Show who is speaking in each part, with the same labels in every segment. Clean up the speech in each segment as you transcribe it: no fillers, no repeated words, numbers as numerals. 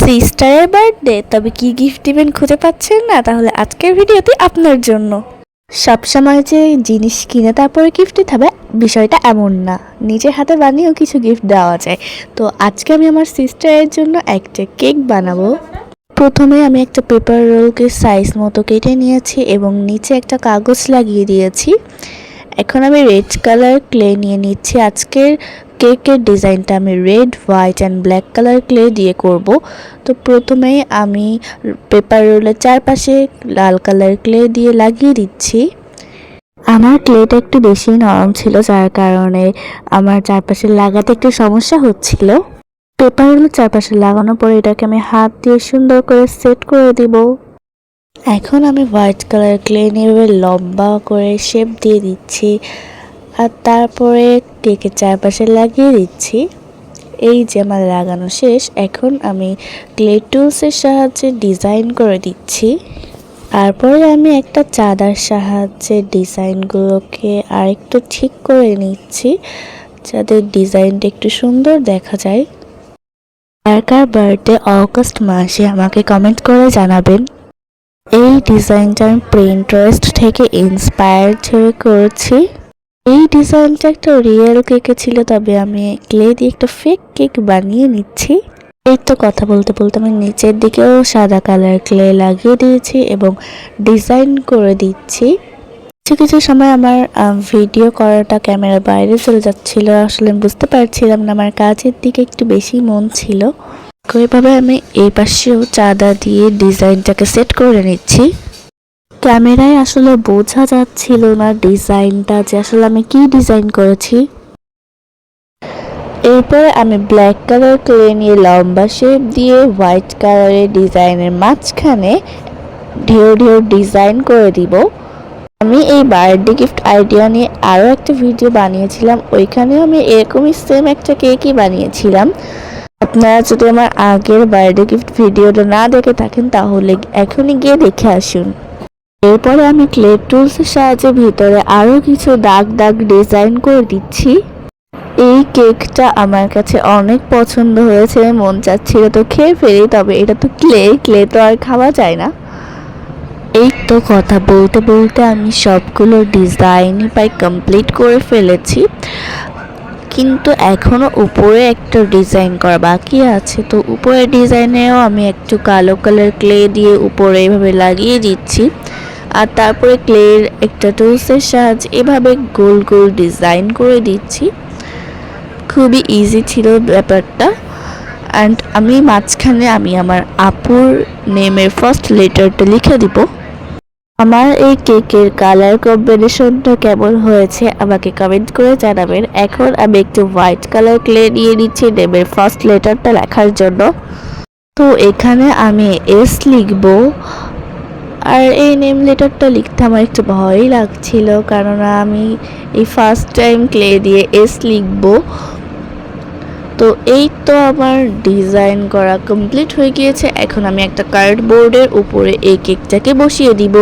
Speaker 1: সিস্টারের birthday, তবে কি gift দিবেন খুঁজে পাচ্ছেন না? তাহলে আজকের ভিডিওটি আপনার জন্য। সবসময় যে জিনিস কিনে তারপরে গিফট দিতে হবে বিষয়টা এমন না, নিজের হাতে বানিয়েও কিছু গিফট দেওয়া যায়। তো আজকে আমি আমার সিস্টারের জন্য একটা কেক বানাবো। প্রথমে আমি একটা পেপার রোলকে সাইজ মতো কেটে নিয়েছি এবং নিচে একটা কাগজ লাগিয়ে দিয়েছি। এখন আমি রেড কালার ক্লে নিয়ে নিচ্ছি। আজকের কেকের ডিজাইনটা আমি red, white and black colour clay দিয়ে করব। তো প্রথমেই আমি পেপার রোলের চারপাশে লাল কালার ক্লে দিয়ে লাগিয়ে দিচ্ছি। আমার ক্লেটা একটু বেশি নরম ছিল, যার কারণে আমার চারপাশে লাগাতে একটু সমস্যা হচ্ছিল। পেপার রোলের চারপাশে লাগানোর পরে এটাকে আমি হাত দিয়ে সুন্দর করে সেট করে দিব। এখন আমি হোয়াইট কালার ক্লে নিয়ে লম্বা করে শেপ দিয়ে দিচ্ছি আর তারপরে কেকের চারপাশে লাগিয়ে দিচ্ছি। এই যে আমার লাগানো শেষ। এখন আমি ক্লে টুলসের সাহায্যে ডিজাইন করে দিচ্ছি। তারপরে আমি একটা চাঁদার সাহায্যে ডিজাইনগুলোকে আরেকটু ঠিক করে নিচ্ছি, যাতে ডিজাইনটা একটু সুন্দর দেখা যায়। কার বার্থডে অগস্ট মাসে আমাকে কমেন্ট করে জানাবেন। এই ডিজাইনটা আমি প্রিন্টারেস্ট থেকে ইন্সপায়ার্ড হয়ে করেছি। এই ডিজাইনটা একটা রিয়েল কেকে ছিল, তবে আমি ক্লে দিয়ে একটা ফেক কেক বানিয়ে নিচ্ছি। এই তো কথা বলতে বলতে আমি নিচের দিকেও সাদা কালার ক্লে লাগিয়ে দিয়েছি এবং ডিজাইন করে দিচ্ছি। কিছু সময় আমার ভিডিও করাটা ক্যামেরার বাইরে চলে যাচ্ছিল, আসলে আমি বুঝতে পারছিলাম না, আমার কাজের দিকে একটু বেশি মন ছিল। ওইভাবে আমি এই পাশেও চাঁদা দিয়ে ডিজাইনটাকে সেট করে নিচ্ছি। ক্যামেরায় আসলে বোঝা যাচ্ছিল না ডিজাইনটা, যে আসলে আমি কি ডিজাইন করেছি। এরপরে আমি ব্ল্যাক কালার ক্লে নিয়ে লম্বা শেপ দিয়ে হোয়াইট কালারের ডিজাইনের মাঝখানে ঢেউ ঢেউ ডিজাইন করে দিব। আমি এই বার্থডে গিফট আইডিয়া নিয়ে আরও একটা ভিডিও বানিয়েছিলাম, ওইখানেও আমি এরকমই সেম একটা কেকই বানিয়েছিলাম। আপনারা যদি আমার আগের বার্থডে গিফট ভিডিওটা না দেখে থাকেন তাহলে এখনই গিয়ে দেখে আসুন। এরপরে আমি ক্লে টুলসের সাহায্যে ভিতরে আরও কিছু দাগ দাগ ডিজাইন করে দিচ্ছি। এই কেকটা আমার কাছে অনেক পছন্দ হয়েছে, মন চাচ্ছিল তো খেয়ে ফেলি, তবে এটা তো ক্লে তো আর খাওয়া যায় না। এই তো কথা বলতে বলতে আমি সবগুলো ডিজাইনই প্রায় কমপ্লিট করে ফেলেছি, কিন্তু এখনও উপরে একটা ডিজাইন করা বাকি আছে। তো উপরের ডিজাইনেও আমি একটু কালো কালার ক্লে দিয়ে উপরে এভাবে লাগিয়ে দিচ্ছি আর তারপরে ক্লের একটা টুলসের সাহায্যে এভাবে গোল গোল ডিজাইন করে দিচ্ছি। খুবই ইজি ছিল ব্যাপারটা। অ্যান্ড আমি মাঝখানে আমি আমার আপুর নেমের ফার্স্ট লেটারটা লিখে দিব। আমার এই কেকের কালার কম্বিনেশনটা কেমন হয়েছে আমাকে কমেন্ট করে জানাবেন। এখন আমি একটু হোয়াইট কালার ক্লে নিয়ে নিচ্ছি নেমের ফার্স্ট লেটারটা লেখার জন্য। তো এখানে আমি এস লিখব, আর এই নেম লেটারটা লিখতে আমার একটু ভয়ই লাগছিল, কারণ আমি এই ফার্স্ট টাইম ক্লে দিয়ে এস লিখব। তো এই তো আমার ডিজাইন করা কমপ্লিট হয়ে গিয়েছে। এখন আমি একটা কার্ডবোর্ডের উপরে এই কেকটাকে বসিয়ে দিব,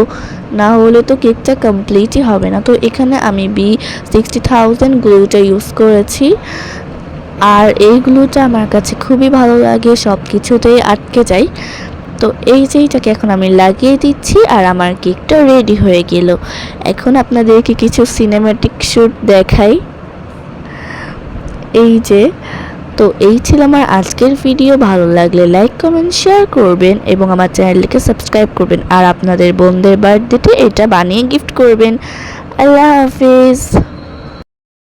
Speaker 1: না হলে তো কেকটা কমপ্লিটই হবে না। তো এখানে আমি B60,000 গ্লুটা ইউজ করেছি, আর এই গ্লুটা আমার কাছে খুবই ভালো লাগে, সব কিছুতেই আটকে যায়। তো এই যে এটাকে এখন আমি লাগিয়ে দিচ্ছি আর আমার কেকটা রেডি হয়ে গেল। এখন আপনাদেরকে কিছু সিনেম্যাটিক শ্যুট দেখাই। এই যে, তো এই ছিল আমার আজকের ভিডিও। ভালো লাগলে লাইক কমেন্ট শেয়ার করবেন এবং আমার চ্যানেলটিকে সাবস্ক্রাইব করবেন, আর আপনাদের বোনদের বার্থডেতে এটা বানিয়ে গিফট করবেন। আল্লাহ হাফিজ।